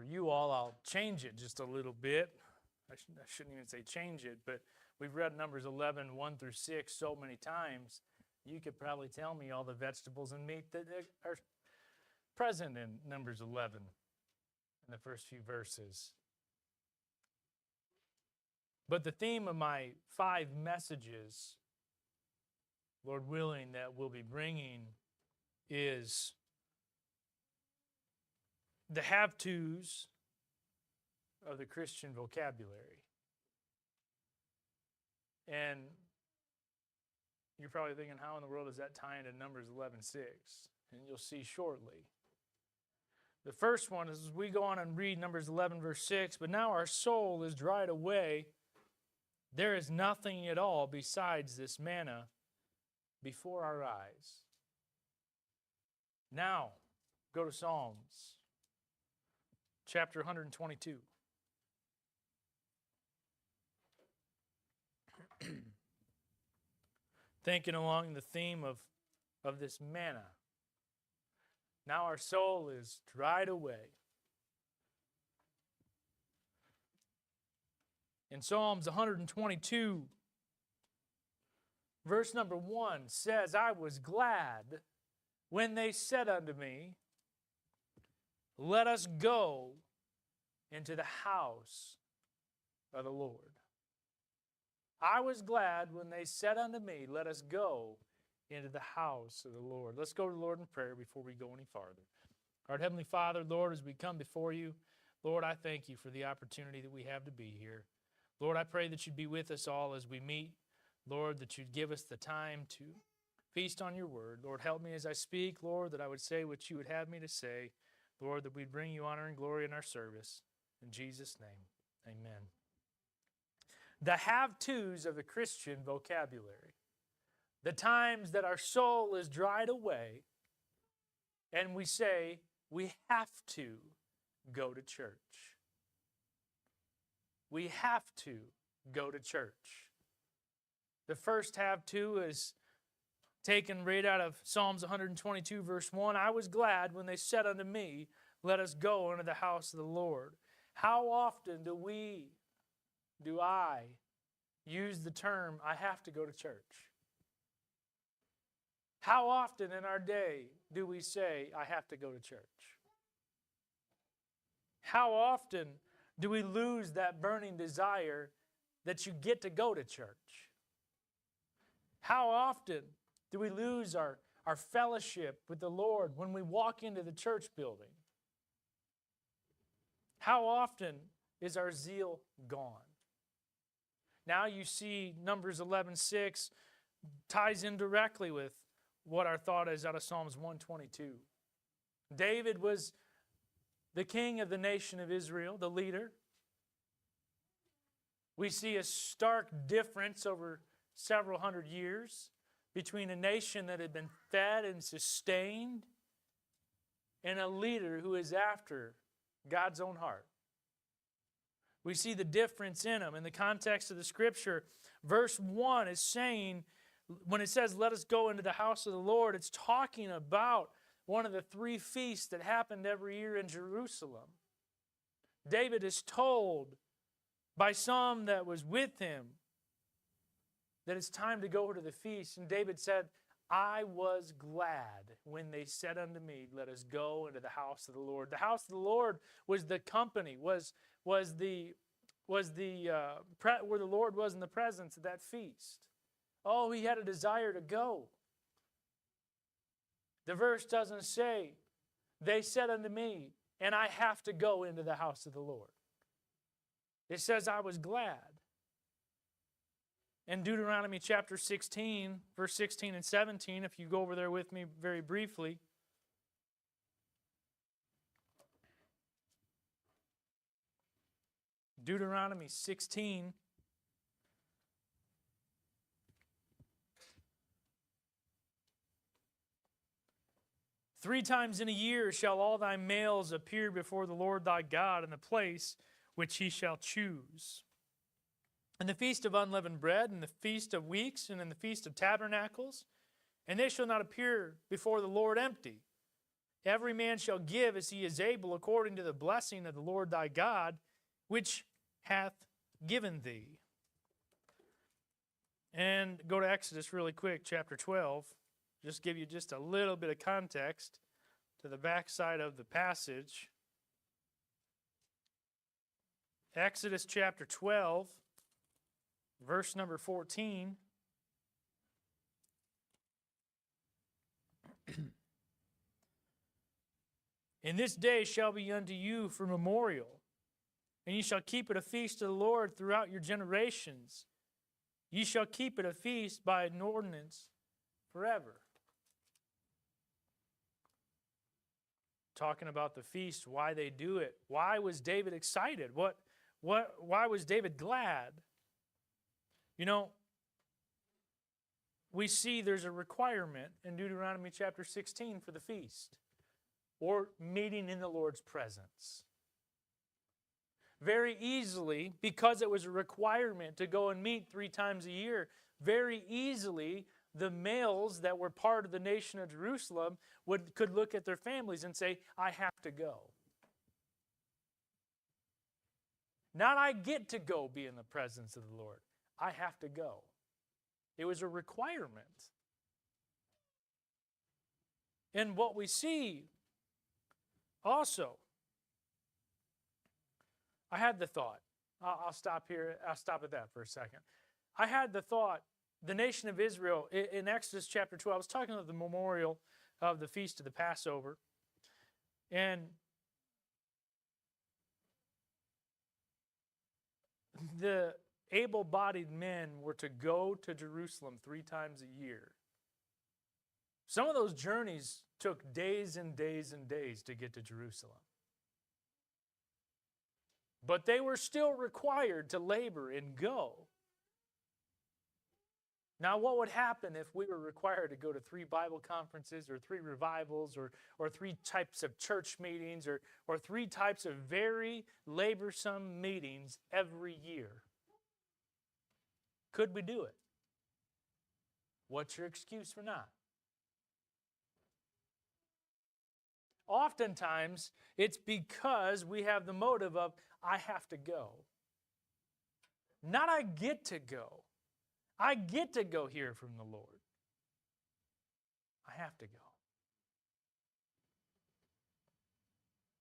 For you all, I'll change it just a little bit. I shouldn't even say change it, but we've read Numbers 11, 1 through 6 so many times, you could probably tell me all the vegetables and meat that are present in Numbers 11 in the first few verses. But the theme of my 5 messages, Lord willing, that we'll be bringing is the have-tos of the Christian vocabulary. And you're probably thinking, how in the world does that tie into Numbers 11:6? And you'll see shortly. The first one is we go on and read Numbers 11, verse 6, but now our soul is dried away. There is nothing at all besides this manna before our eyes. Now, go to Psalms, chapter 122. Thinking along the theme of this manna. Now our soul is dried away. In Psalms 122, verse number 1 says, I was glad when they said unto me, let us go into the house of the Lord. I was glad when they said unto me, let us go into the house of the Lord. Let's go to the Lord in prayer before we go any farther. Our Heavenly Father, Lord, as we come before you, Lord, I thank you for the opportunity that we have to be here. Lord, I pray that you'd be with us all as we meet. Lord, that you'd give us the time to feast on your word. Lord, help me as I speak, Lord, that I would say what you would have me to say. Lord, that we'd bring you honor and glory in our service. In Jesus' name, amen. The have-tos of the Christian vocabulary. The times that our soul is dried away and we say we have to go to church. We have to go to church. The first have-to is taken right out of Psalms 122, verse 1. I was glad when they said unto me, let us go into the house of the Lord. How often do I use the term, I have to go to church? How often in our day do we say, I have to go to church? How often do we lose that burning desire that you get to go to church? How often do we lose our fellowship with the Lord when we walk into the church building? How often is our zeal gone? Now you see Numbers 11:6 ties in directly with what our thought is out of Psalms 122. David was the king of the nation of Israel, the leader. We see a stark difference over several hundred years between a nation that had been fed and sustained and a leader who is after God's own heart. We see the difference in them. In the context of the scripture, verse 1 is saying, when it says, let us go into the house of the Lord, it's talking about one of the 3 feasts that happened every year in Jerusalem. David is told by some that was with him that it's time to go to the feast. And David said, I was glad when they said unto me, let us go into the house of the Lord. The house of the Lord was the company, was where the Lord was in the presence of that feast. Oh, he had a desire to go. The verse doesn't say, they said unto me, and I have to go into the house of the Lord. It says, I was glad. In Deuteronomy chapter 16, verse 16 and 17, if you go over there with me very briefly. Deuteronomy 16. Three times in a year shall all thy males appear before the Lord thy God in the place which he shall choose. In the feast of unleavened bread, and the feast of weeks, and in the feast of tabernacles, and they shall not appear before the Lord empty. Every man shall give as he is able, according to the blessing of the Lord thy God, which hath given thee. And go to Exodus really quick, chapter 12. Just give you just a little bit of context to the backside of the passage. Exodus chapter 12, verse number 14. And this day shall be unto you for memorial, and ye shall keep it a feast of the Lord throughout your generations. Ye shall keep it a feast by an ordinance forever. Talking about the feast, why they do it. Why was David excited? Why was David glad? You know, we see there's a requirement in Deuteronomy chapter 16 for the feast, or meeting in the Lord's presence. Very easily, because it was a requirement to go and meet 3 times a year, very easily the males that were part of the nation of Jerusalem could look at their families and say, I have to go. Not I get to go be in the presence of the Lord. I have to go. It was a requirement. And what we see also, I had the thought, I'll stop here, I'll stop at that for a second. I had the thought, the nation of Israel, in Exodus chapter 12, I was talking about the memorial of the Feast of the Passover, and the able-bodied men were to go to Jerusalem 3 times a year. Some of those journeys took days and days and days to get to Jerusalem. But they were still required to labor and go. Now, what would happen if we were required to go to 3 Bible conferences or 3 revivals or 3 types of church meetings or 3 types of very laborsome meetings every year? Could we do it? What's your excuse for not? Oftentimes, it's because we have the motive of, I have to go. Not I get to go. I get to go hear from the Lord. I have to go.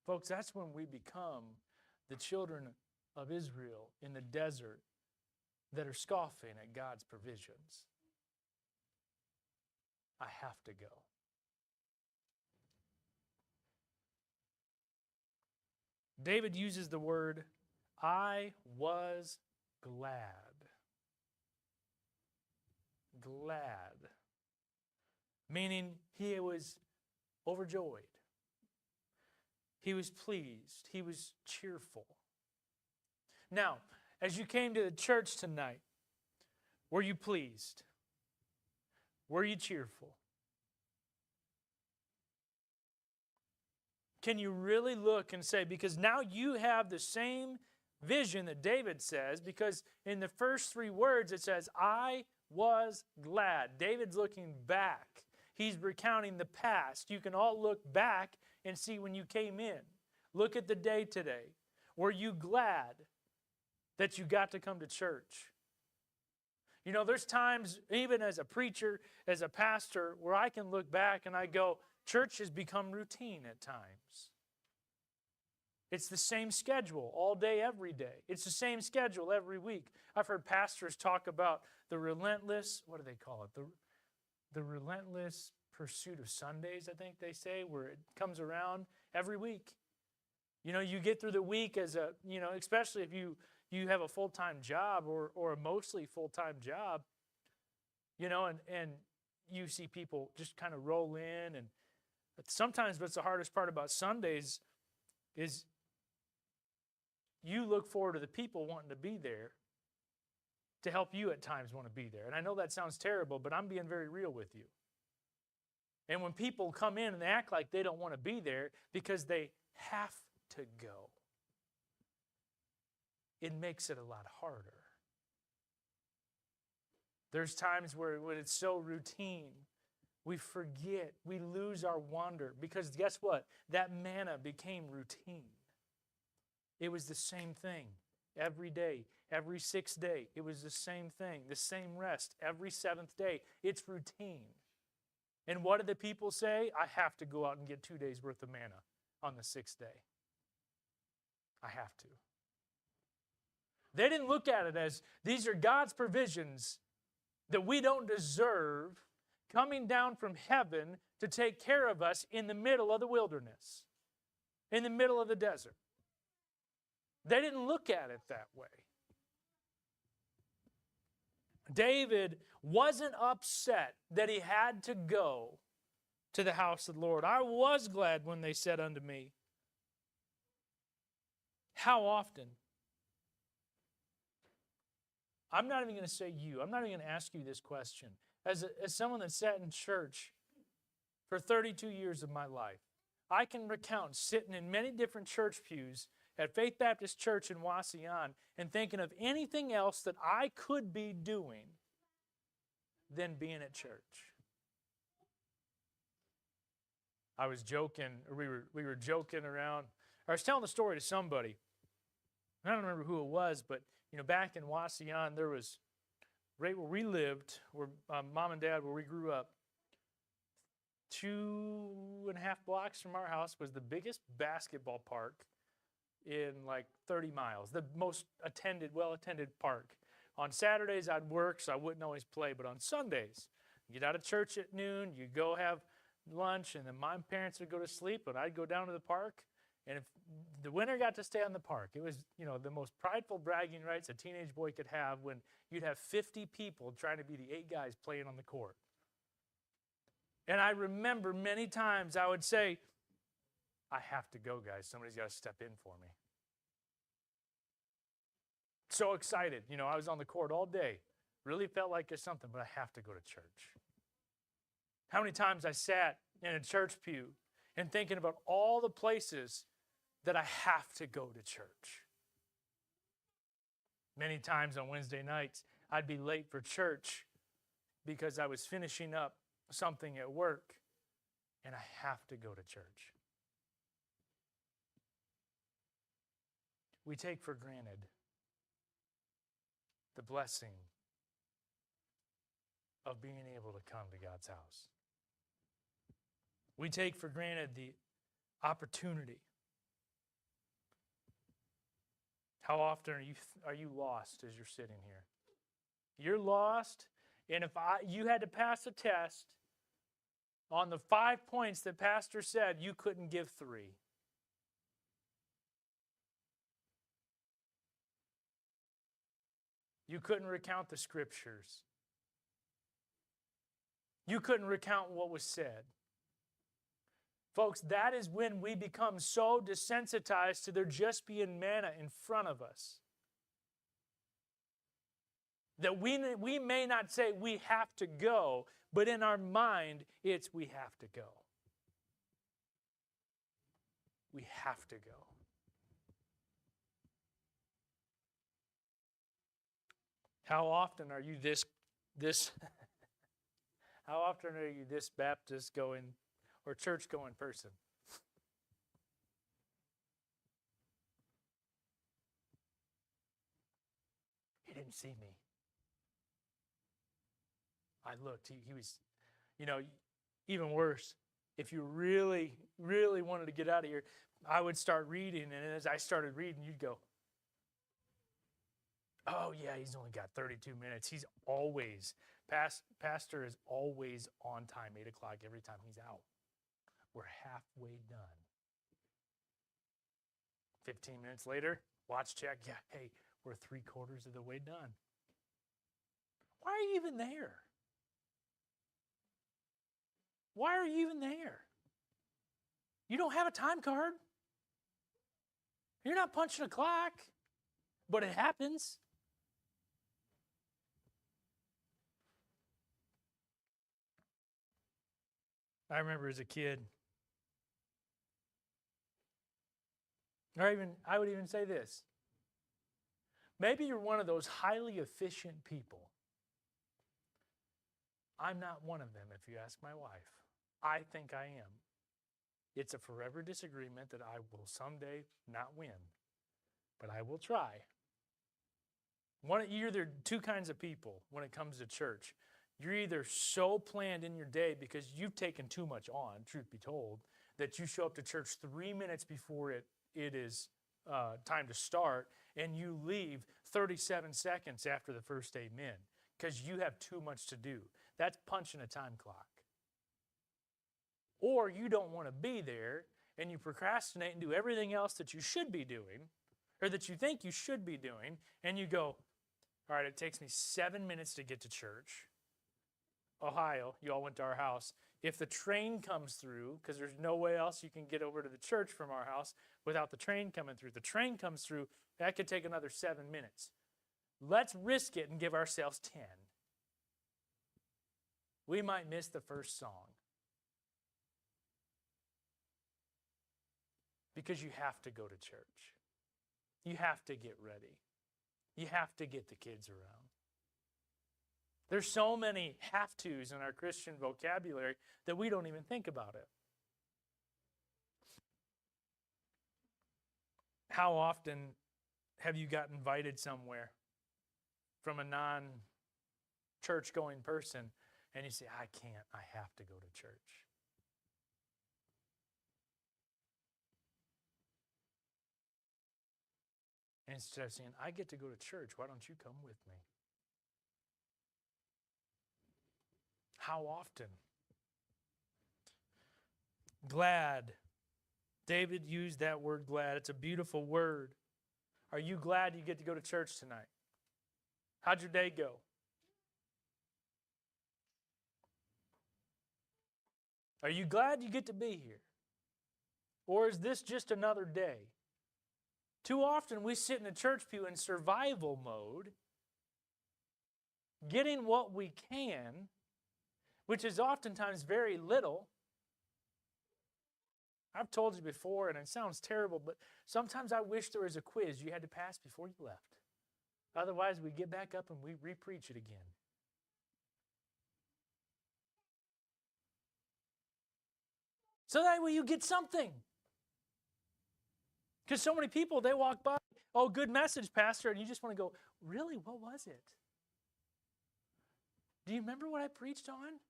Folks, that's when we become the children of Israel in the desert that are scoffing at God's provisions. I have to go. David uses the word, I was glad. Glad. Meaning he was overjoyed. He was pleased. He was cheerful. Now, as you came to the church tonight, were you pleased? Were you cheerful? Can you really look and say, because now you have the same vision that David says, because in the first 3 words it says, I was glad. David's looking back. He's recounting the past. You can all look back and see when you came in. Look at the day today. Were you glad that you got to come to church? You know, there's times, even as a preacher, as a pastor, where I can look back and I go, church has become routine at times. It's the same schedule all day, every day. It's the same schedule every week. I've heard pastors talk about the relentless, what do they call it? The relentless pursuit of Sundays, I think they say, where it comes around every week. You know, you get through the week as a, you know, especially if you have a full-time job or a mostly full-time job, you know, and you see people just kind of roll in. And sometimes what's the hardest part about Sundays is you look forward to the people wanting to be there to help you at times want to be there. And I know that sounds terrible, but I'm being very real with you. And when people come in and act like they don't want to be there because they have to go, it makes it a lot harder. There's times where when it's so routine We forget. We lose our wonder. Because guess what? That manna became routine. It was the same thing every day, every sixth day. It was the same thing, the same rest every seventh day. It's routine. And what did the people say? I have to go out and get 2 days worth of manna on the sixth day. I have to. They didn't look at it as these are God's provisions that we don't deserve coming down from heaven to take care of us in the middle of the wilderness, in the middle of the desert. They didn't look at it that way. David wasn't upset that he had to go to the house of the Lord. I was glad when they said unto me, how often? I'm not even going to say you. I'm not even going to ask you this question. As someone that sat in church for 32 years of my life, I can recount sitting in many different church pews at Faith Baptist Church in Wauseon and thinking of anything else that I could be doing than being at church. I was joking, or we were joking around. I was telling the story to somebody. I don't remember who it was, but back in Wauseon, there was right where we lived, where Mom and Dad, where we grew up, 2.5 blocks from our house was the biggest basketball park in like 30 miles, the most well-attended park. On Saturdays, I'd work, so I wouldn't always play, but on Sundays, you get out of church at noon, you go have lunch, and then my parents would go to sleep, and I'd go down to the park, and if the winner got to stay on the park, it was, the most prideful bragging rights a teenage boy could have when you'd have 50 people trying to be the 8 guys playing on the court. And I remember many times I would say, I have to go, guys. Somebody's got to step in for me. So excited. I was on the court all day. Really felt like it's something, but I have to go to church. How many times I sat in a church pew and thinking about all the places that I have to go to church. Many times on Wednesday nights, I'd be late for church because I was finishing up something at work, and I have to go to church. We take for granted the blessing of being able to come to God's house. We take for granted the opportunity. How often are you lost as you're sitting here? You're lost, and if you had to pass a test on the 5 points that Pastor said, you couldn't give 3. You couldn't recount the scriptures. You couldn't recount what was said. Folks, that is when we become so desensitized to there just being manna in front of us that we may not say we have to go, but in our mind, it's we have to go. We have to go. How often are you this how often are you this Baptist going or church going person? He didn't see me. I looked. He was, even worse. If you really, really wanted to get out of here, I would start reading, and as I started reading, you'd go, oh yeah, he's only got 32 minutes. He's always, Pastor is always on time, 8 o'clock every time he's out. We're halfway done. 15 minutes later, watch check. Yeah, hey, we're 3/4 of the way done. Why are you even there? Why are you even there? You don't have a time card. You're not punching a clock, but it happens. I remember as a kid, I would even say this. Maybe you're one of those highly efficient people. I'm not one of them, if you ask my wife. I think I am. It's a forever disagreement that I will someday not win, but I will try. You're either two kinds of people when it comes to church. You're either so planned in your day because you've taken too much on, truth be told, that you show up to church 3 minutes before it is time to start, and you leave 37 seconds after the first amen because you have too much to do. That's punching a time clock. Or you don't want to be there, and you procrastinate and do everything else that you should be doing, or that you think you should be doing, and you go, all right, it takes me 7 minutes to get to church. Ohio, you all went to our house. If the train comes through, because there's no way else you can get over to the church from our house without the train coming through. The train comes through, that could take another 7 minutes. Let's risk it and give ourselves 10. We might miss the first song. Because you have to go to church. You have to get ready. You have to get the kids around. There's so many have-tos in our Christian vocabulary that we don't even think about it. How often have you got invited somewhere from a non-church-going person and you say, I can't, I have to go to church? And instead of saying, I get to go to church, why don't you come with me? How often? Glad. David used that word glad. It's a beautiful word. Are you glad you get to go to church tonight? How'd your day go? Are you glad you get to be here? Or is this just another day? Too often we sit in a church pew in survival mode, getting what we can, which is oftentimes very little. I've told you before, and it sounds terrible, but sometimes I wish there was a quiz you had to pass before you left. Otherwise, we get back up and we re-preach it again. So that way you get something. Because so many people, they walk by, oh, good message, Pastor, and you just want to go, really, what was it? Do you remember what I preached on?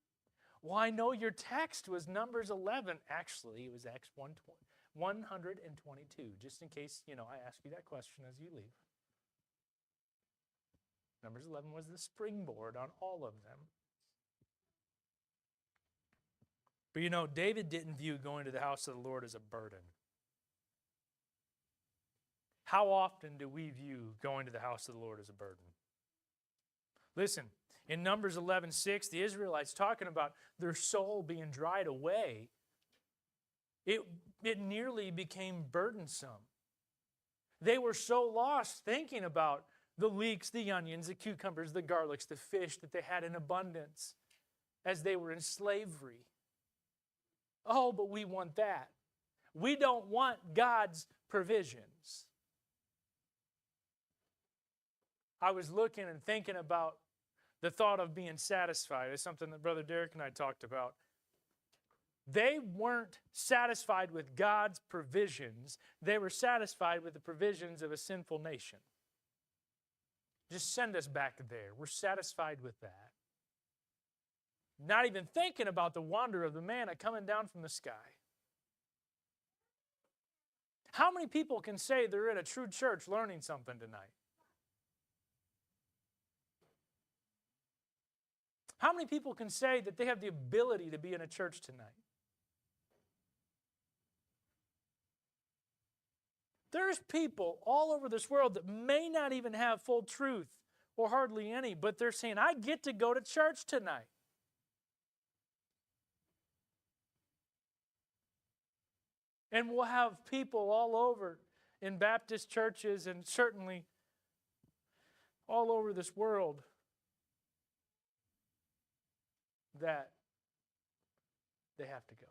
Well, I know your text was Numbers 11. Actually, it was Acts 122, just in case, I ask you that question as you leave. Numbers 11 was the springboard on all of them. But David didn't view going to the house of the Lord as a burden. How often do we view going to the house of the Lord as a burden? Listen, in Numbers 11:6, the Israelites talking about their soul being dried away. It nearly became burdensome. They were so lost thinking about the leeks, the onions, the cucumbers, the garlics, the fish that they had in abundance as they were in slavery. Oh, but we want that. We don't want God's provisions. I was looking and thinking about the thought of being satisfied. It's something that Brother Derek and I talked about. They weren't satisfied with God's provisions. They were satisfied with the provisions of a sinful nation. Just send us back there. We're satisfied with that. Not even thinking about the wonder of the manna coming down from the sky. How many people can say they're in a true church learning something tonight? How many people can say that they have the ability to be in a church tonight? There's people all over this world that may not even have full truth or hardly any, but they're saying, I get to go to church tonight. And we'll have people all over in Baptist churches and certainly all over this world that they have to go.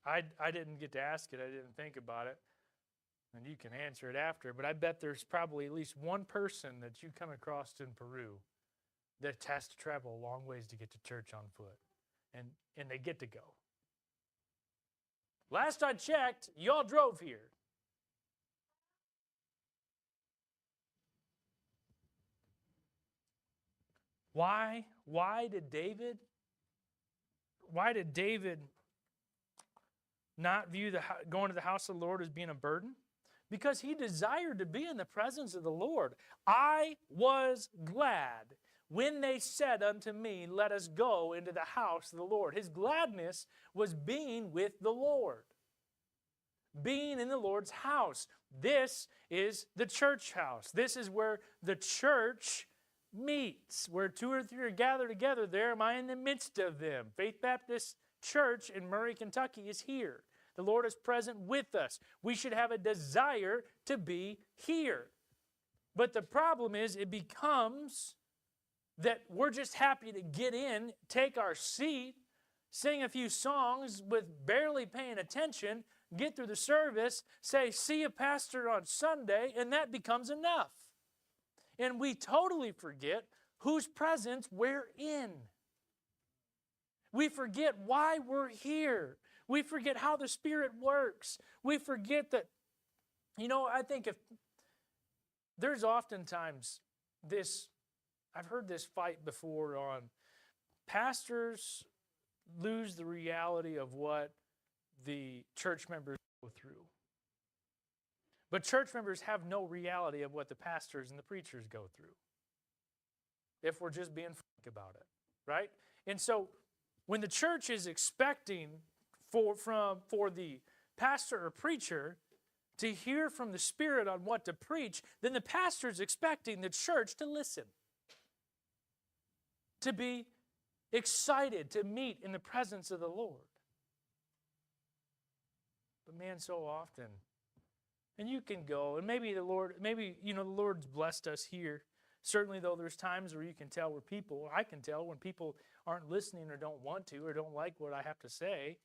I didn't get to ask it. I didn't think about it. And you can answer it after, but I bet there's probably at least one person that you come across in Peru that has to travel a long ways to get to church on foot. And they get to go. Last I checked, y'all drove here. Why did David not view going to the house of the Lord as being a burden? Because he desired to be in the presence of the Lord. I was glad when they said unto me, let us go into the house of the Lord. His gladness was being with the Lord, being in the Lord's house. This is the church house. This is where the church meets. Where 2 or 3 are gathered together, there am I in the midst of them. Faith Baptist Church in Murray, Kentucky is here. The Lord is present with us. We should have a desire to be here. But the problem is it becomes that we're just happy to get in, take our seat, sing a few songs with barely paying attention, get through the service, say, see a pastor on Sunday, and that becomes enough. And we totally forget whose presence we're in. We forget why we're here. We forget how the Spirit works. We forget that, I think if there's oftentimes this, I've heard this fight before on pastors lose the reality of what the church members go through. But church members have no reality of what the pastors and the preachers go through, if we're just being frank about it, right? And so when the church is expecting for the pastor or preacher to hear from the Spirit on what to preach, then the pastor is expecting the church to listen, to be excited to meet in the presence of the Lord. But man, so often, and you can go, and maybe the Lord's blessed us here. Certainly, though, there's times where you can tell I can tell when people aren't listening or don't want to or don't like what I have to say.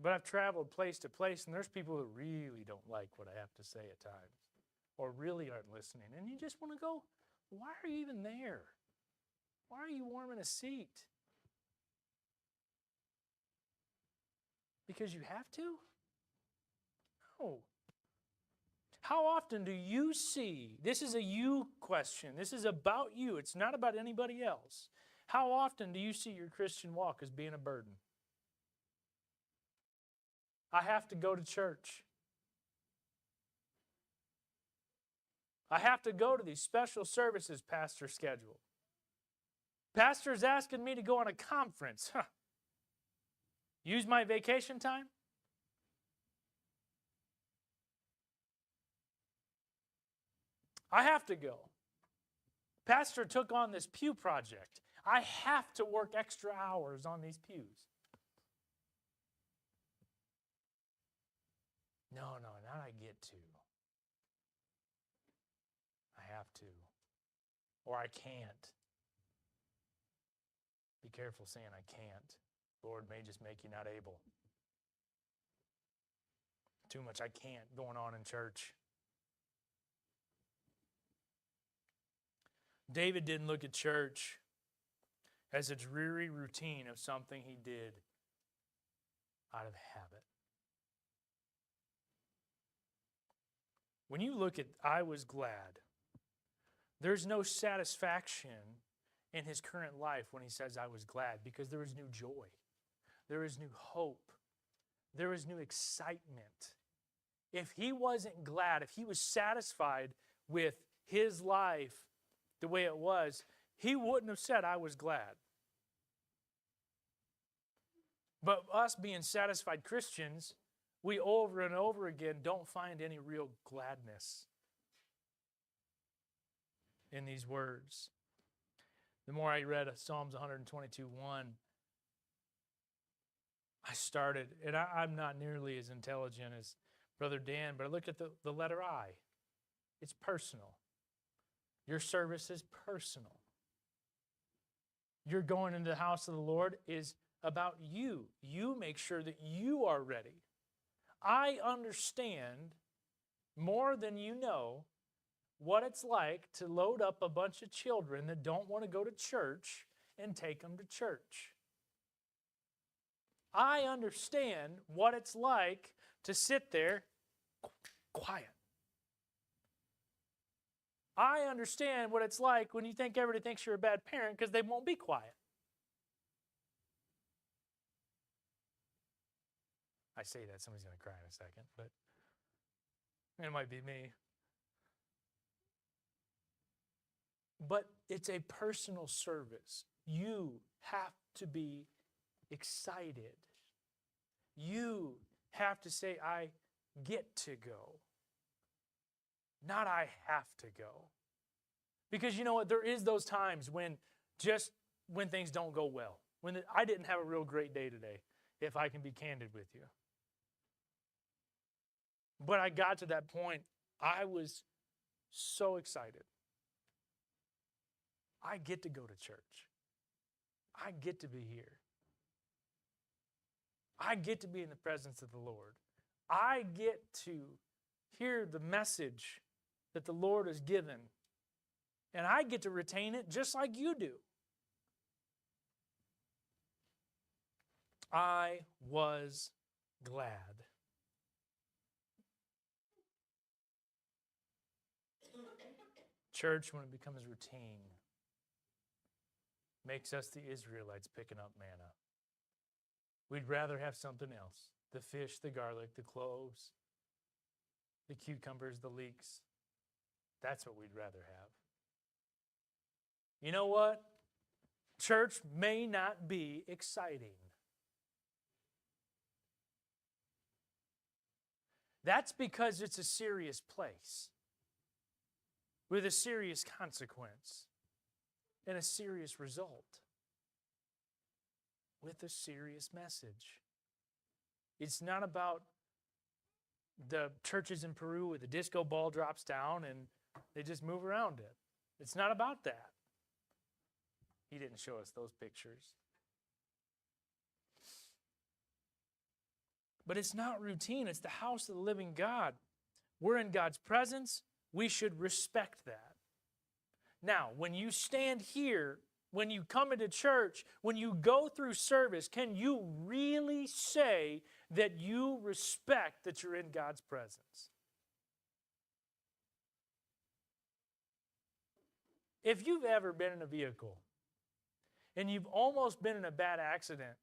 But I've traveled place to place, and there's people who really don't like what I have to say at times or really aren't listening. And you just want to go, why are you even there? Why are you warming a seat? Because you have to? No. How often do you see, this is a you question, this is about you, it's not about anybody else. How often do you see your Christian walk as being a burden? I have to go to church. I have to go to these special services pastor scheduled. Pastor's asking me to go on a conference. Use my vacation time? I have to go. Pastor took on this pew project. I have to work extra hours on these pews. No, not I get to. I have to. Or I can't. Be careful saying I can't. Lord may just make you not able. Too much I can't going on in church. David didn't look at church as a dreary routine of something he did out of habit. When you look at I was glad, there's no satisfaction in his current life when he says I was glad, because there is new joy. There is new hope. There is new excitement. If he wasn't glad, if he was satisfied with his life the way it was, he wouldn't have said I was glad. But us being satisfied Christians, we over and over again don't find any real gladness in these words. The more I read Psalms 122:1, I started, and I'm not nearly as intelligent as Brother Dan, but I looked at the letter I. It's personal. Your service is personal. You're going into the house of the Lord is about you. You make sure that you are ready. I understand more than you know what it's like to load up a bunch of children that don't want to go to church and take them to church. I understand what it's like to sit there quiet. I understand what it's like when you think everybody thinks you're a bad parent because they won't be quiet. I say that, somebody's going to cry in a second, but it might be me. But it's a personal service. You have to be excited. You have to say, I get to go. Not I have to go. Because you know what? There is those times when things don't go well. I didn't have a real great day today, if I can be candid with you. But I got to that point, I was so excited. I get to go to church. I get to be here. I get to be in the presence of the Lord. I get to hear the message that the Lord has given. And I get to retain it just like you do. I was glad. Church, when it becomes routine, makes us the Israelites picking up manna. We'd rather have something else. The fish, the garlic, the cloves, the cucumbers, the leeks. That's what we'd rather have. You know what? Church may not be exciting. That's because it's a serious place with a serious consequence and a serious result with a serious message. It's not about the churches in Peru where the disco ball drops down and they just move around it. It's not about that. He didn't show us those pictures. But it's not routine. It's the house of the living God. We're in God's presence. We should respect that. Now, when you stand here, when you come into church, when you go through service, can you really say that you respect that you're in God's presence? If you've ever been in a vehicle and you've almost been in a bad accident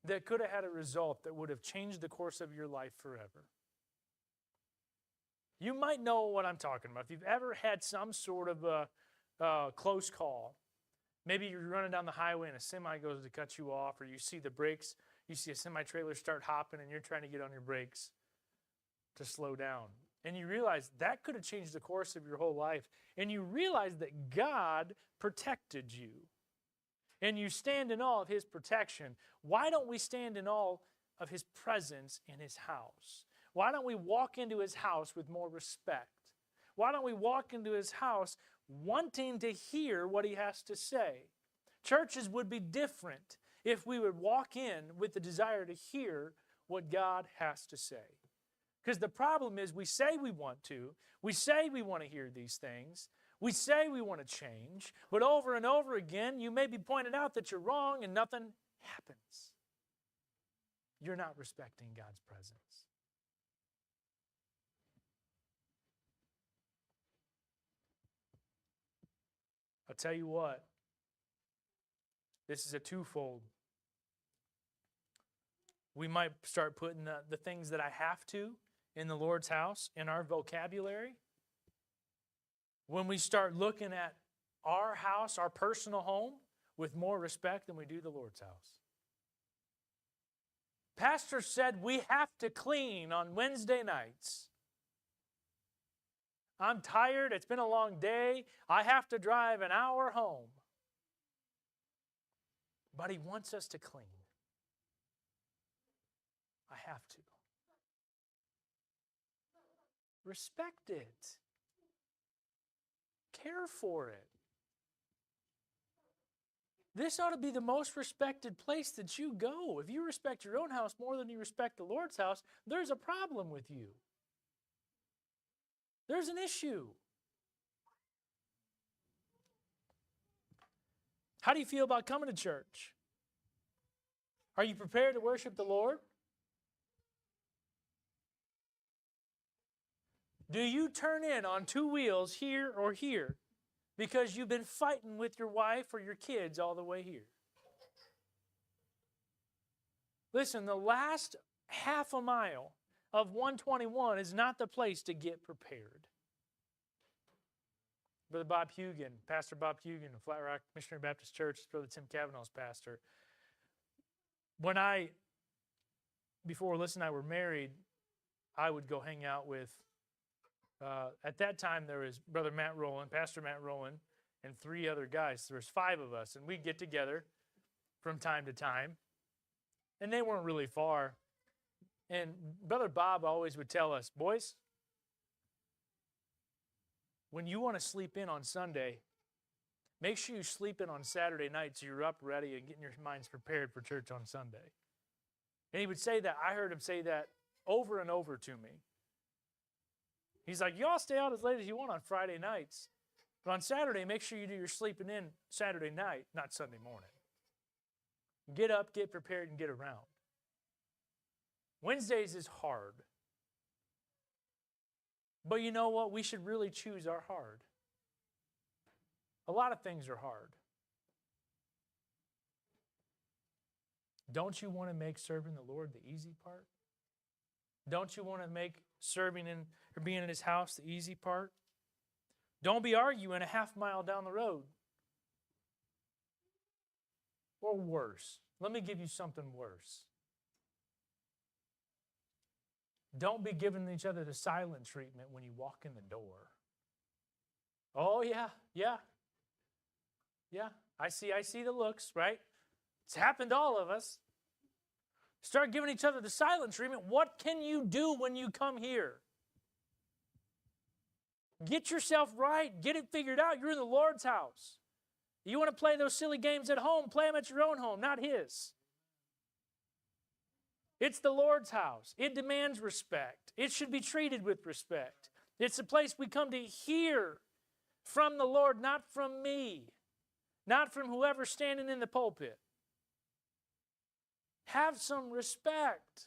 that could have had a result that would have changed the course of your life forever, you might know what I'm talking about. If you've ever had some sort of a close call, maybe you're running down the highway and a semi goes to cut you off, or you see the brakes, you see a semi-trailer start hopping and you're trying to get on your brakes to slow down. And you realize that could have changed the course of your whole life. And you realize that God protected you. And you stand in awe of His protection. Why don't we stand in awe of His presence in His house? Why don't we walk into His house with more respect? Why don't we walk into His house wanting to hear what He has to say? Churches would be different if we would walk in with the desire to hear what God has to say. Because the problem is we say we want to. We say we want to hear these things. We say we want to change. But over and over again, you may be pointed out that you're wrong and nothing happens. You're not respecting God's presence. I'll tell you what. This is a twofold. We might start putting the things that I have to in the Lord's house in our vocabulary. When we start looking at our house, our personal home, with more respect than we do the Lord's house. Pastor said we have to clean on Wednesday nights. I'm tired. It's been a long day. I have to drive an hour home. But He wants us to clean. I have to. Respect it. Care for it. This ought to be the most respected place that you go. If you respect your own house more than you respect the Lord's house, there's a problem with you. There's an issue. How do you feel about coming to church? Are you prepared to worship the Lord? Do you turn in on two wheels here or here because you've been fighting with your wife or your kids all the way here? Listen, the last half a mile of 121 is not the place to get prepared. Brother Bob Hugan, Pastor Bob Hugan of Flat Rock Missionary Baptist Church, Brother Tim Cavanaugh's pastor. Before Alyssa and I were married, I would go hang out with, at that time there was Brother Matt Rowland, Pastor Matt Rowland, and 3 other guys. There was 5 of us, and we'd get together from time to time. And they weren't really far. And Brother Bob always would tell us, boys, when you want to sleep in on Sunday, make sure you sleep in on Saturday night so you're up ready and getting your minds prepared for church on Sunday. And he would say that. I heard him say that over and over to me. He's like, y'all stay out as late as you want on Friday nights. But on Saturday, make sure you do your sleeping in Saturday night, not Sunday morning. Get up, get prepared, and get around. Wednesdays is hard. But you know what? We should really choose our hard. A lot of things are hard. Don't you want to make serving the Lord the easy part? Don't you want to make serving in or being in His house the easy part? Don't be arguing a half mile down the road. Or worse. Let me give you something worse. Don't be giving each other the silent treatment when you walk in the door. Oh, yeah. I see the looks, right? It's happened to all of us. Start giving each other the silent treatment. What can you do when you come here? Get yourself right. Get it figured out. You're in the Lord's house. You want to play those silly games at home, play them at your own home, not His. It's the Lord's house. It demands respect. It should be treated with respect. It's a place we come to hear from the Lord, not from me, not from whoever's standing in the pulpit. Have some respect.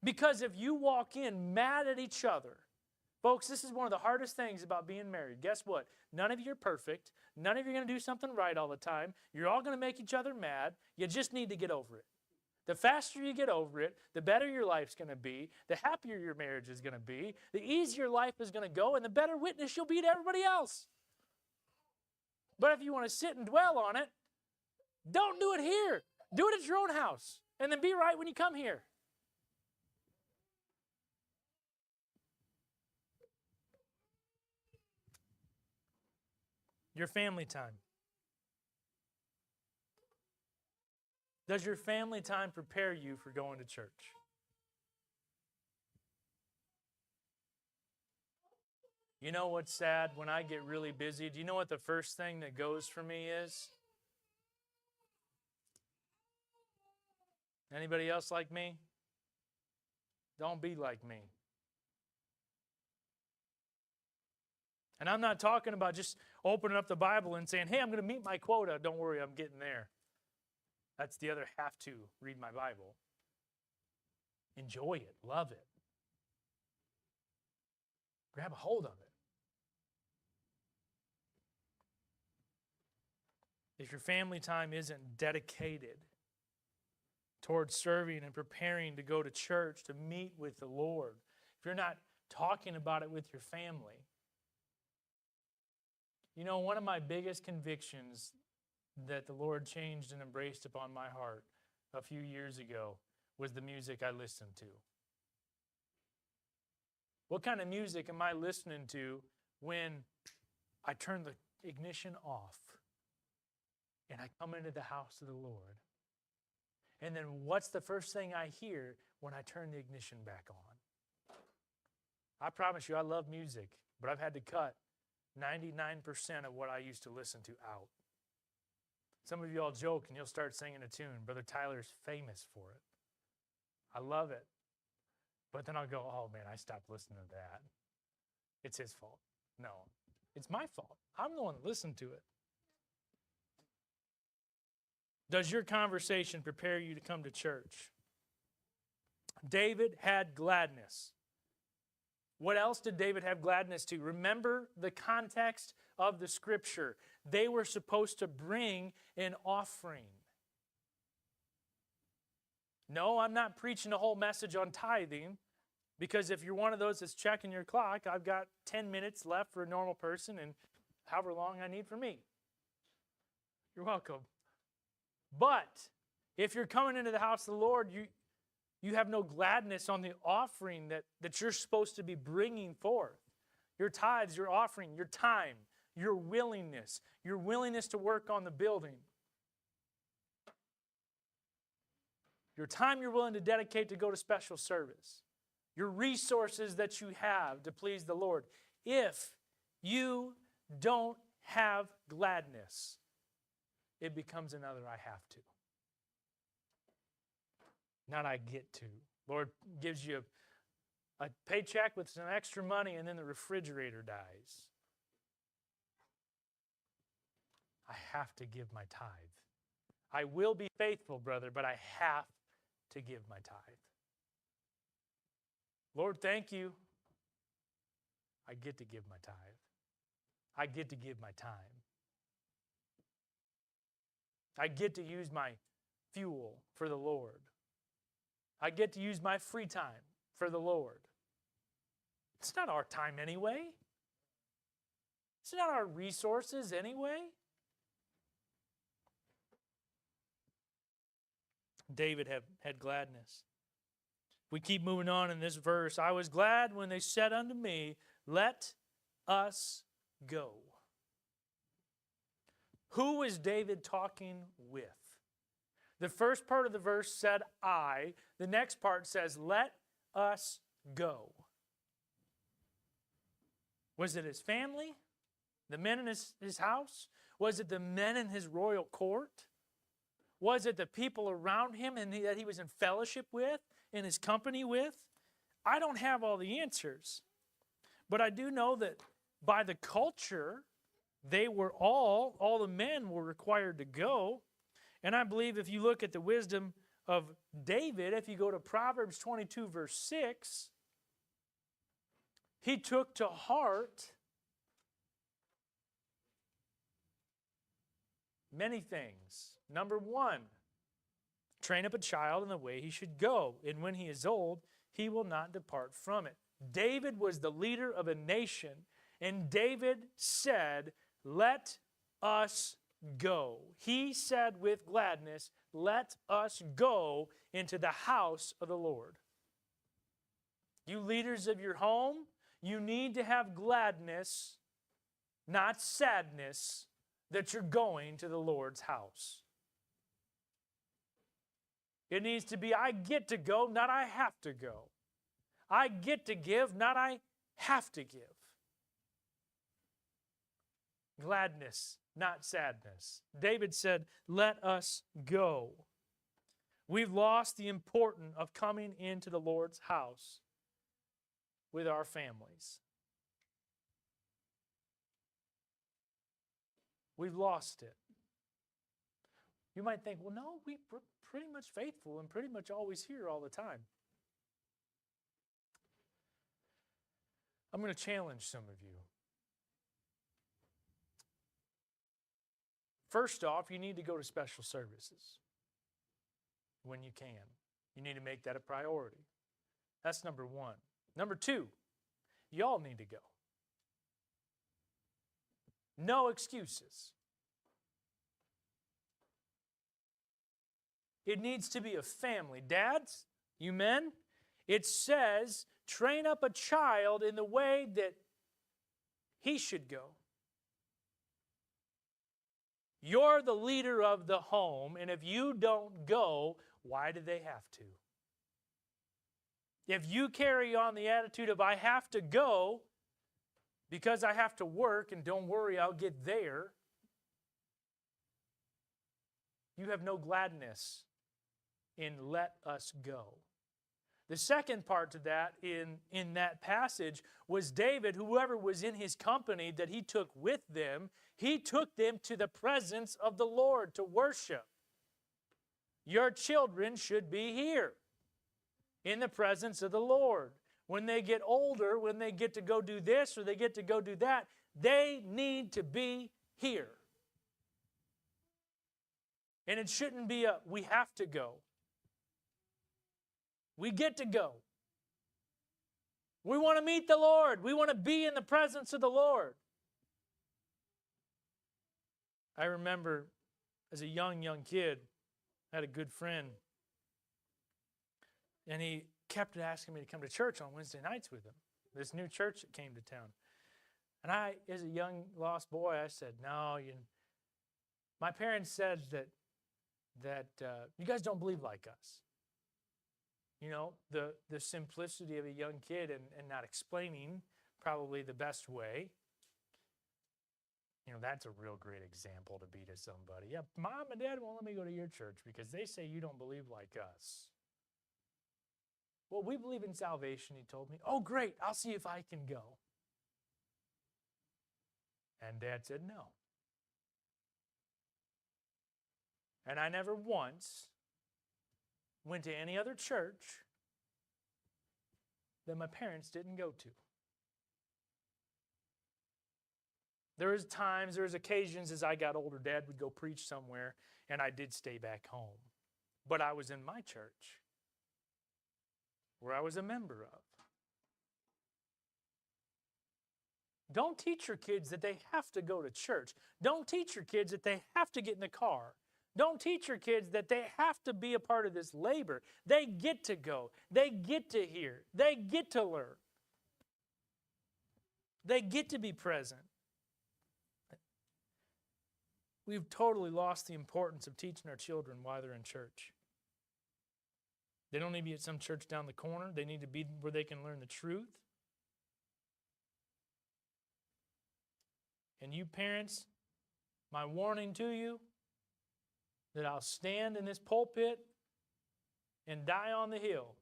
Because if you walk in mad at each other, folks, this is one of the hardest things about being married. Guess what? None of you are perfect. None of you are going to do something right all the time. You're all going to make each other mad. You just need to get over it. The faster you get over it, the better your life's going to be, the happier your marriage is going to be, the easier life is going to go, and the better witness you'll be to everybody else. But if you want to sit and dwell on it, don't do it here. Do it at your own house, and then be right when you come here. Your family time. Does your family time prepare you for going to church? You know what's sad? When I get really busy, do you know what the first thing that goes for me is? Anybody else like me? Don't be like me. And I'm not talking about just opening up the Bible and saying, hey, I'm going to meet my quota. Don't worry, I'm getting there. That's the other have to read my Bible. Enjoy it. Love it. Grab a hold of it. If your family time isn't dedicated towards serving and preparing to go to church, to meet with the Lord, if you're not talking about it with your family, you know, one of my biggest convictions that the Lord changed and embraced upon my heart a few years ago was the music I listened to. What kind of music am I listening to when I turn the ignition off and I come into the house of the Lord? And then what's the first thing I hear when I turn the ignition back on? I promise you, I love music, but I've had to cut 99% of what I used to listen to out. Some of you all joke and you'll start singing a tune. Brother Tyler's famous for it. I love it. But then I'll go, oh man, I stopped listening to that. It's his fault. No, it's my fault. I'm the one that listened to it. Does your conversation prepare you to come to church? David had gladness. What else did David have gladness to? Remember the context of the scripture. They were supposed to bring an offering. No, I'm not preaching a whole message on tithing, because if you're one of those that's checking your clock, I've got 10 minutes left for a normal person and however long I need for me. You're welcome. But if you're coming into the house of the Lord, you have no gladness on the offering that you're supposed to be bringing forth. Your tithes, your offering, your time, your willingness to work on the building. Your time you're willing to dedicate to go to special service. Your resources that you have to please the Lord. If you don't have gladness, it becomes another I have to. Not I get to. Lord gives you a paycheck with some extra money and then the refrigerator dies. I have to give my tithe. I will be faithful, brother, but I have to give my tithe. Lord, thank you. I get to give my tithe. I get to give my time. I get to use my fuel for the Lord. I get to use my free time for the Lord. It's not our time anyway. It's not our resources anyway. David had gladness. We keep moving on in this verse. I was glad when they said unto me, let us go. Who is David talking with? The first part of the verse said, I. The next part says, let us go. Was it his family? The men in his house? Was it the men in his royal court? Was it the people around him and that he was in fellowship with, in his company with? I don't have all the answers. But I do know that by the culture, they were all the men were required to go. And I believe if you look at the wisdom of David, if you go to Proverbs 22, verse 6, he took to heart many things. Number one, train up a child in the way he should go, and when he is old, he will not depart from it. David was the leader of a nation, and David said, let us go. He said with gladness, let us go into the house of the Lord. You leaders of your home, you need to have gladness, not sadness, that you're going to the Lord's house. It needs to be, I get to go, not I have to go. I get to give, not I have to give. Gladness, not sadness. David said, let us go. We've lost the importance of coming into the Lord's house with our families. We've lost it. You might think, well, no, we're pretty much faithful and pretty much always here all the time. I'm going to challenge some of you. First off, you need to go to special services when you can. You need to make that a priority. That's number one. Number two, y'all need to go. No excuses. It needs to be a family. Dads, you men, it says, train up a child in the way that he should go. You're the leader of the home, and if you don't go, why do they have to? If you carry on the attitude of, I have to go because I have to work, and don't worry, I'll get there, You have no gladness in let us go. The second part to that in that passage was David, whoever was in his company that he took with them, he took them to the presence of the Lord to worship. Your children should be here in the presence of the Lord. When they get older, when they get to go do this or they get to go do that, they need to be here. And it shouldn't be a, we have to go. We get to go. We want to meet the Lord. We want to be in the presence of the Lord. I remember as a young kid, I had a good friend. And he kept asking me to come to church on Wednesday nights with him. This new church that came to town. And I, as a young lost boy, I said, no, my parents said that you guys don't believe like us. You know, the simplicity of a young kid and not explaining probably the best way. You know, that's a real great example to be to somebody. Yeah, Mom and Dad won't let me go to your church because they say you don't believe like us. Well, we believe in salvation, he told me. Oh, great, I'll see if I can go. And Dad said no. And I never once went to any other church that my parents didn't go to. There was times, there was occasions as I got older, Dad would go preach somewhere, and I did stay back home. But I was in my church, where I was a member of. Don't teach your kids that they have to go to church. Don't teach your kids that they have to get in the car. Don't teach your kids that they have to be a part of this labor. They get to go. They get to hear. They get to learn. They get to be present. We've totally lost the importance of teaching our children while they're in church. They don't need to be at some church down the corner. They need to be where they can learn the truth. And you parents, my warning to you, that I'll stand in this pulpit and die on the hill.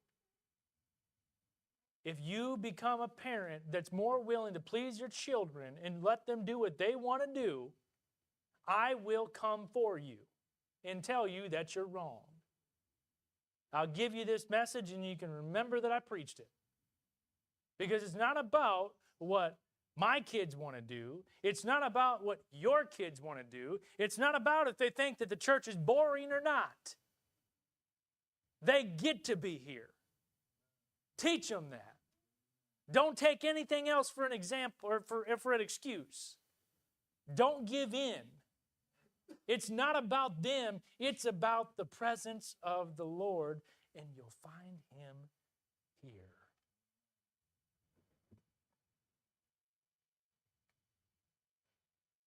If you become a parent that's more willing to please your children and let them do what they want to do, I will come for you and tell you that you're wrong. I'll give you this message and you can remember that I preached it. Because it's not about what my kids want to do. It's not about what your kids want to do. It's not about if they think that the church is boring or not. They get to be here. Teach them that. Don't take anything else for an example or for an excuse. Don't give in. It's not about them. It's about the presence of the Lord, and you'll find Him here.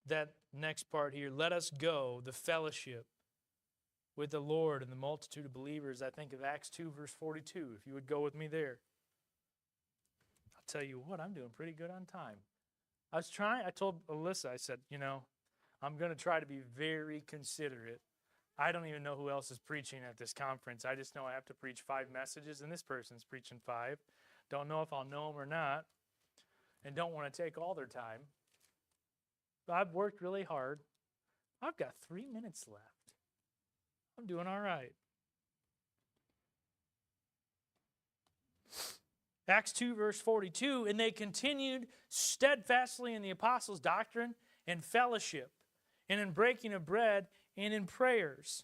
That next part here, let us go, the fellowship with the Lord and the multitude of believers. I think of Acts 2, verse 42, if you would go with me there. I'll tell you what, I'm doing pretty good on time. I told Alyssa, I said, I'm going to try to be very considerate. I don't even know who else is preaching at this conference. I just know I have to preach 5 messages, and this person's preaching 5. Don't know if I'll know them or not, and don't want to take all their time. But I've worked really hard. I've got 3 minutes left. I'm doing all right. Acts 2, verse 42, and they continued steadfastly in the apostles' doctrine and fellowship, and in breaking of bread, and in prayers.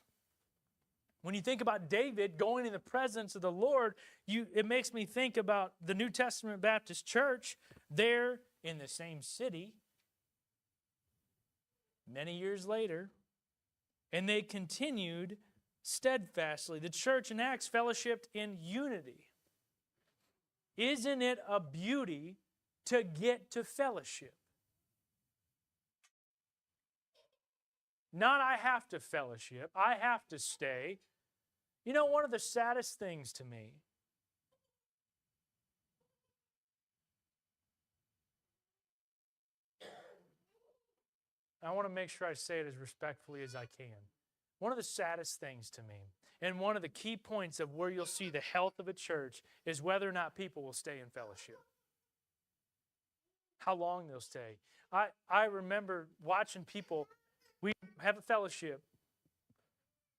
When you think about David going in the presence of the Lord, it makes me think about the New Testament Baptist Church there in the same city many years later, and they continued steadfastly. The church in Acts fellowshiped in unity. Isn't it a beauty to get to fellowship? Not I have to fellowship, I have to stay. One of the saddest things to me I want to make sure I say it as respectfully as I can. One of the saddest things to me, and one of the key points of where you'll see the health of a church, is whether or not people will stay in fellowship. How long they'll stay. I remember watching people, we have a fellowship,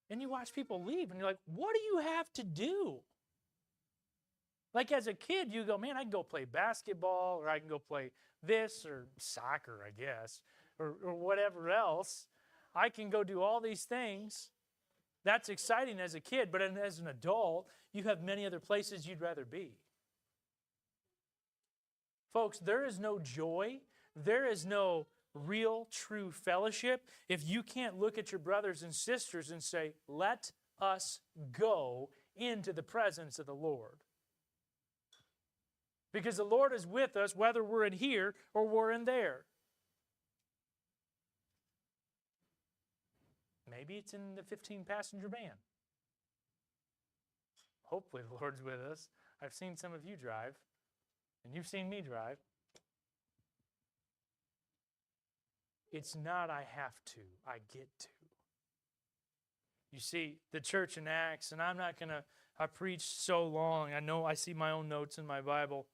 and you watch people leave, and you're like, what do you have to do? Like as a kid, you go, man, I can go play basketball, or I can go play this, or soccer, I guess, or whatever else. I can go do all these things. That's exciting as a kid, but as an adult, you have many other places you'd rather be. Folks, there is no joy, there is no real, true fellowship if you can't look at your brothers and sisters and say, let us go into the presence of the Lord. Because the Lord is with us whether we're in here or we're in there. Maybe it's in the 15-passenger van. Hopefully the Lord's with us. I've seen some of you drive, and you've seen me drive. It's not I have to, I get to. You see, the church in Acts, and I'm not going to, I preached so long. I know I see my own notes in my Bible.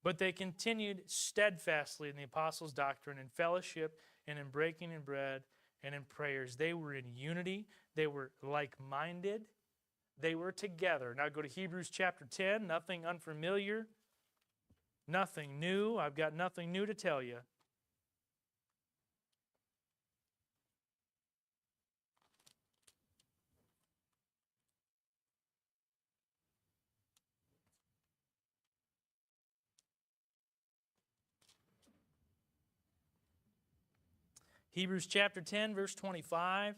But they continued steadfastly in the apostles' doctrine, in fellowship, and in breaking in bread, and in prayers. They were in unity. They were like-minded. They were together. Now go to Hebrews chapter 10. Nothing unfamiliar. Nothing new. I've got nothing new to tell you. Hebrews chapter 10, verse 25.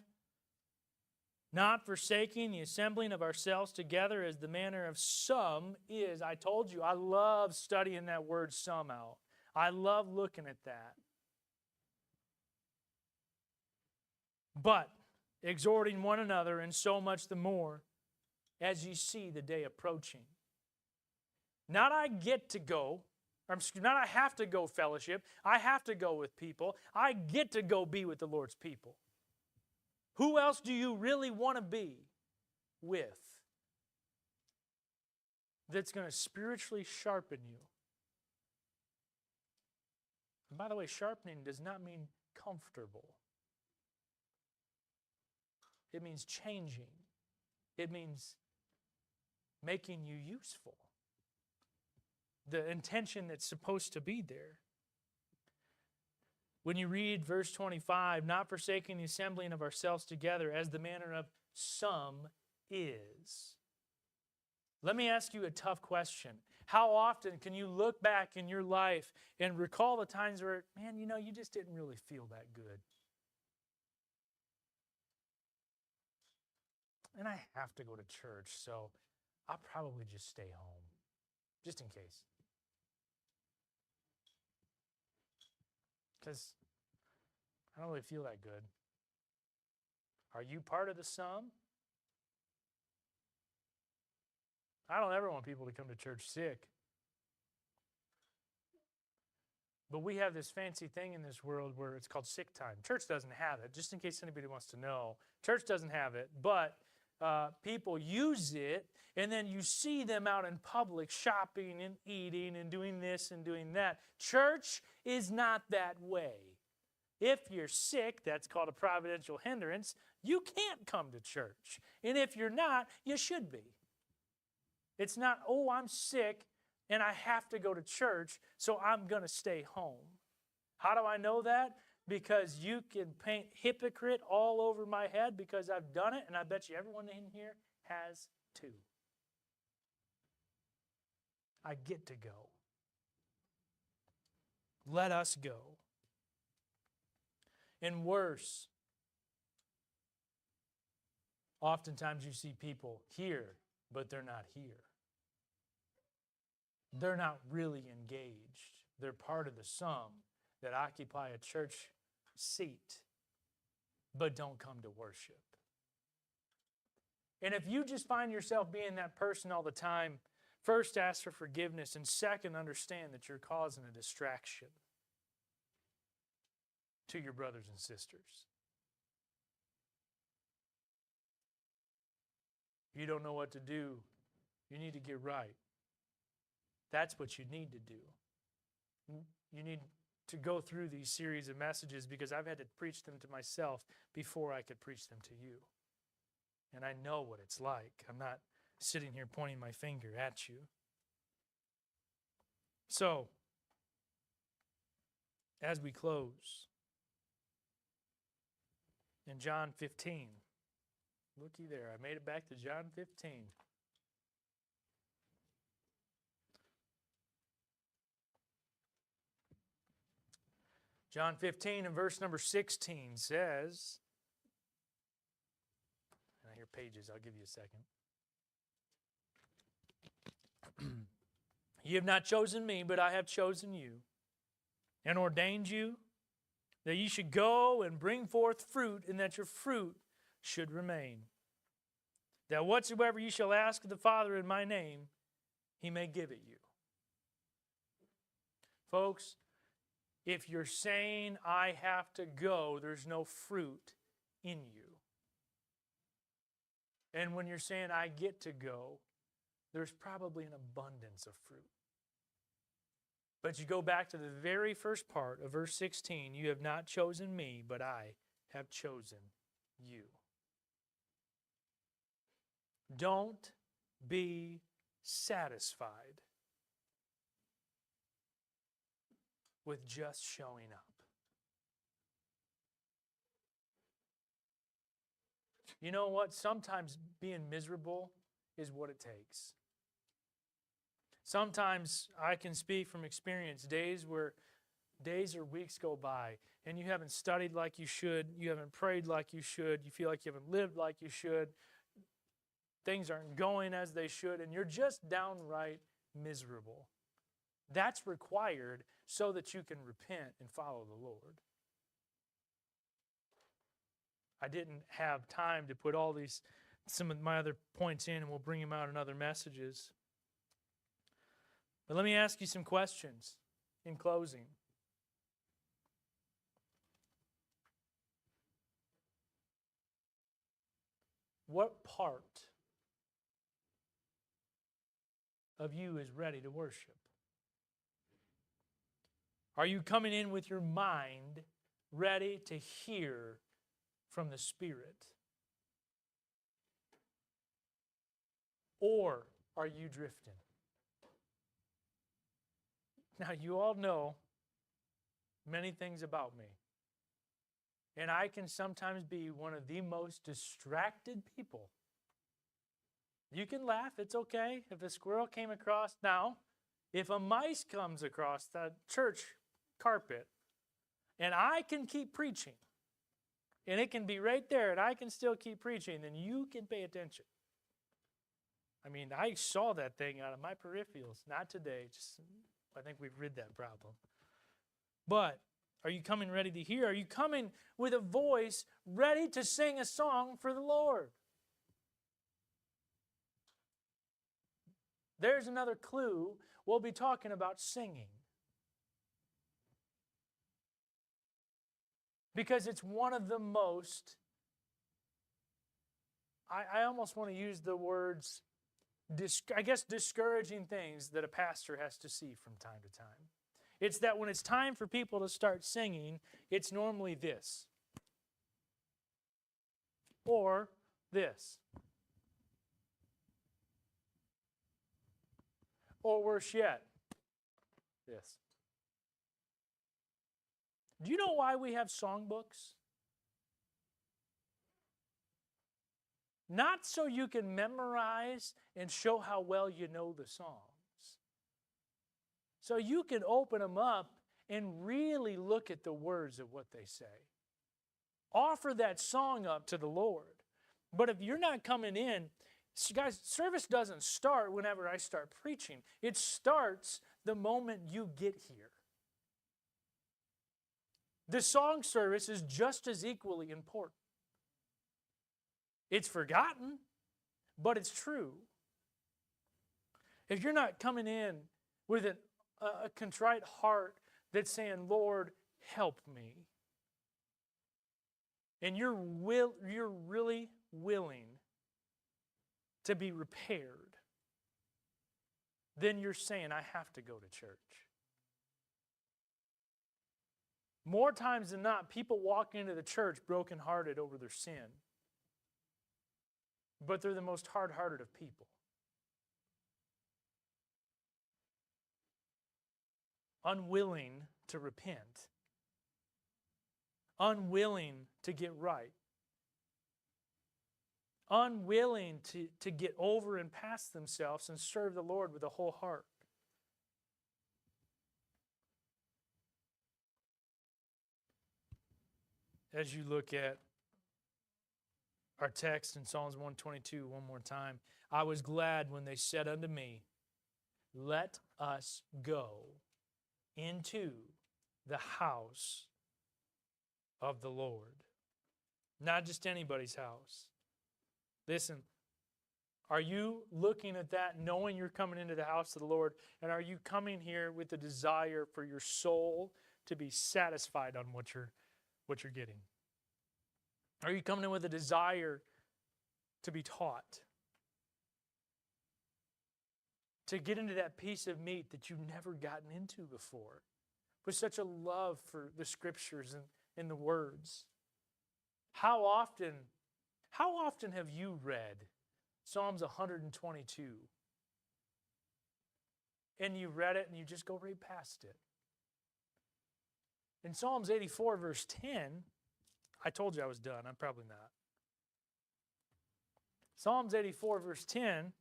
Not forsaking the assembling of ourselves together as the manner of some is. I told you, I love studying that word some out. I love looking at that. But exhorting one another, and so much the more, as ye see the day approaching. Not I get to go, not I have to go fellowship. I have to go with people. I get to go be with the Lord's people. Who else do you really want to be with that's going to spiritually sharpen you? And by the way, sharpening does not mean comfortable. It means changing. It means making you useful. The intention that's supposed to be there. When you read verse 25, not forsaking the assembling of ourselves together as the manner of some is. Let me ask you a tough question. How often can you look back in your life and recall the times where, man, you know, you just didn't really feel that good? And I have to go to church, so I'll probably just stay home, just in case. Because I don't really feel that good. Are you part of the some? I don't ever want people to come to church sick. But we have this fancy thing in this world where it's called sick time. Church doesn't have it, just in case anybody wants to know. Church doesn't have it, but people use it, and then you see them out in public shopping and eating and doing this and doing that. Church is not that way. If you're sick, that's called a providential hindrance, you can't come to church. And if you're not, you should be. It's not, oh, I'm sick and I have to go to church, so I'm going to stay home. How do I know that? Because you can paint hypocrite all over my head because I've done it, and I bet you everyone in here has too. I get to go. Let us go. And worse, oftentimes you see people here, but they're not here. They're not really engaged. They're part of the some that occupy a church seat, but don't come to worship. And if you just find yourself being that person all the time, first ask for forgiveness, and second, understand that you're causing a distraction to your brothers and sisters. You don't know what to do. You need to get right. That's what you need to do. You need to go through these series of messages because I've had to preach them to myself before I could preach them to you. And I know what it's like. I'm not sitting here pointing my finger at you. So, as we close, in John 15, looky there, I made it back to John 15. John 15 and verse number 16 says, and I hear pages, I'll give you a second. Ye have not chosen me, but I have chosen you, and ordained you, that ye should go and bring forth fruit, and that your fruit should remain. That whatsoever ye shall ask of the Father in my name, he may give it you. Folks, if you're saying, I have to go, there's no fruit in you. And when you're saying, I get to go, there's probably an abundance of fruit. But you go back to the very first part of verse 16, you have not chosen me, but I have chosen you. Don't be satisfied with just showing up. You know what? Sometimes being miserable is what it takes. Sometimes I can speak from experience, days or weeks go by and you haven't studied like you should, you haven't prayed like you should, you feel like you haven't lived like you should, things aren't going as they should, and you're just downright miserable. That's required so that you can repent and follow the Lord. I didn't have time to put some of my other points in, and we'll bring them out in other messages. But let me ask you some questions in closing. What part of you is ready to worship? Are you coming in with your mind ready to hear from the Spirit? Or are you drifting? Now, you all know many things about me. And I can sometimes be one of the most distracted people. You can laugh, it's okay. If a squirrel came across, now, if a mice comes across that church carpet, and I can keep preaching, and it can be right there, and I can still keep preaching, then you can pay attention. I mean, I saw that thing out of my peripherals. Not today. I think we've rid that problem. But are you coming ready to hear? Are you coming with a voice ready to sing a song for the Lord? There's another clue. We'll be talking about singing. Because it's one of the most, I almost want to use the words, discouraging things that a pastor has to see from time to time. It's that when it's time for people to start singing, it's normally this. Or this. Or worse yet, this. Do you know why we have songbooks? Not so you can memorize and show how well you know the songs. So you can open them up and really look at the words of what they say. Offer that song up to the Lord. But if you're not coming in, guys, service doesn't start whenever I start preaching. It starts the moment you get here. The song service is just as equally important. It's forgotten, but it's true. If you're not coming in with a contrite heart that's saying, Lord, help me, and you're really willing to be repaired, then you're saying, I have to go to church. More times than not, people walk into the church brokenhearted over their sin. But they're the most hard-hearted of people. Unwilling to repent. Unwilling to get right. Unwilling to get over and past themselves and serve the Lord with a whole heart. As you look at our text in Psalms 122 one more time, I was glad when they said unto me, let us go into the house of the Lord. Not just anybody's house. Listen, are you looking at that knowing you're coming into the house of the Lord? And are you coming here with the desire for your soul to be satisfied on what you're getting? Are you coming in with a desire to be taught? To get into that piece of meat that you've never gotten into before? With such a love for the Scriptures and the words. How often have you read Psalms 122? And you read it and you just go right past it. In Psalms 84 verse 10, I told you I was done. I'm probably not. Psalms 84 verse 10.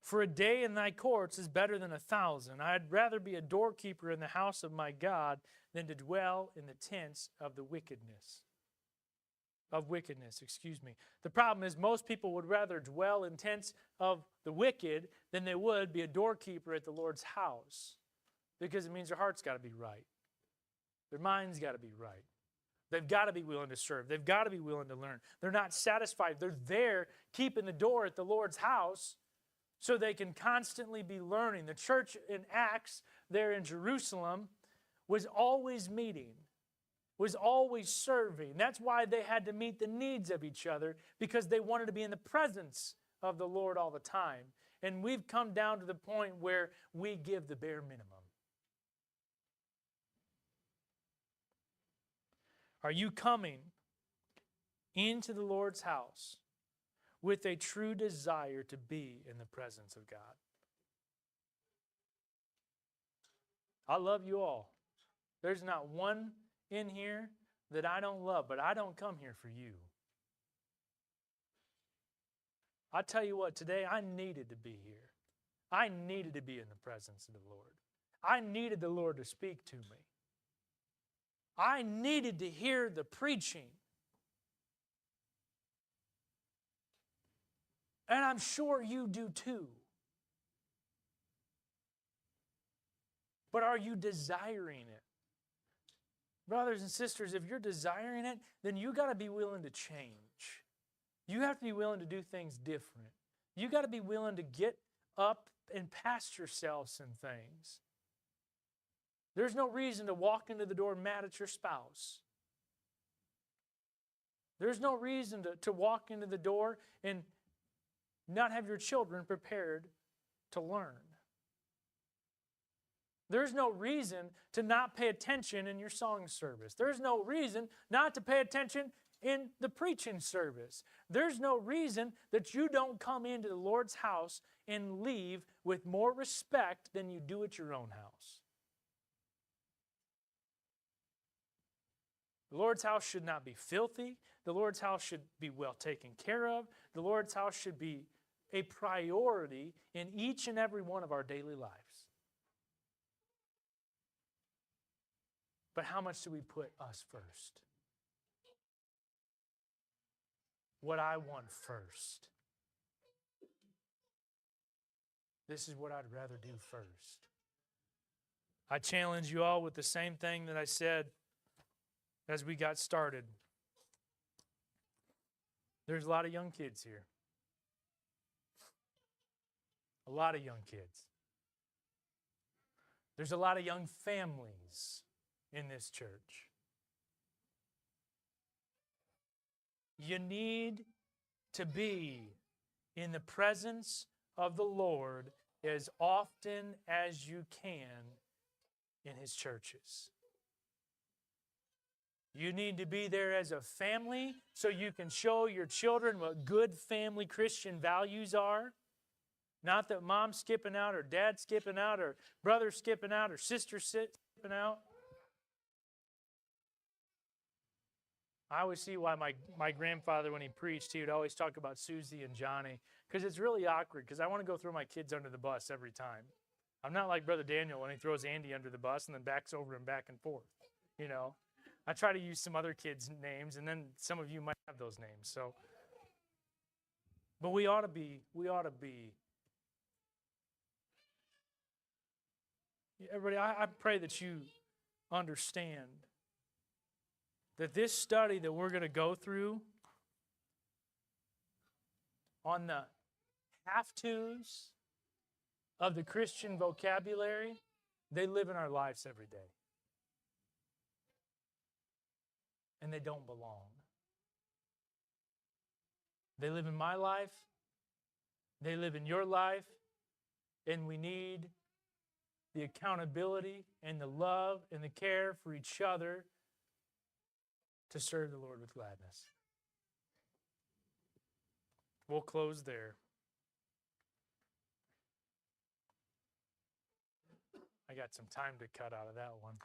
For a day in thy courts is better than 1,000. I'd rather be a doorkeeper in the house of my God than to dwell in the tents of the wickedness. The problem is most people would rather dwell in tents of the wicked than they would be a doorkeeper at the Lord's house. Because it means their heart's got to be right. Their mind's got to be right. They've got to be willing to serve. They've got to be willing to learn. They're not satisfied. They're there keeping the door at the Lord's house so they can constantly be learning. The church in Acts there in Jerusalem was always meeting, was always serving. That's why they had to meet the needs of each other, because they wanted to be in the presence of the Lord all the time. And we've come down to the point where we give the bare minimum. Are you coming into the Lord's house with a true desire to be in the presence of God? I love you all. There's not one in here that I don't love, but I don't come here for you. I tell you what, today I needed to be here. I needed to be in the presence of the Lord. I needed the Lord to speak to me. I needed to hear the preaching. And I'm sure you do too. But are you desiring it? Brothers and sisters, if you're desiring it, then you got to be willing to change. You have to be willing to do things different. You got to be willing to get up and past yourselves in things. There's no reason to walk into the door mad at your spouse. There's no reason to walk into the door and not have your children prepared to learn. There's no reason to not pay attention in your song service. There's no reason not to pay attention in the preaching service. There's no reason that you don't come into the Lord's house and leave with more respect than you do at your own house. The Lord's house should not be filthy. The Lord's house should be well taken care of. The Lord's house should be a priority in each and every one of our daily lives. But how much do we put us first? What I want first. This is what I'd rather do first. I challenge you all with the same thing that I said as we got started. There's a lot of young kids here. A lot of young kids. There's a lot of young families in this church. You need to be in the presence of the Lord as often as you can in His churches. You need to be there as a family so you can show your children what good family Christian values are. Not that mom's skipping out or dad's skipping out or brother's skipping out or sister's skipping out. I always see why my grandfather, when he preached, he would always talk about Susie and Johnny, because it's really awkward, because I want to go throw my kids under the bus every time. I'm not like Brother Daniel when he throws Andy under the bus and then backs over him back and forth. You know, I try to use some other kids' names, and then some of you might have those names. So, but we ought to be. Everybody, I pray that you understand that this study that we're going to go through on the have-tos of the Christian vocabulary, they live in our lives every day. And they don't belong. They live in my life. They live in your life. And we need the accountability and the love and the care for each other to serve the Lord with gladness. We'll close there. I got some time to cut out of that one.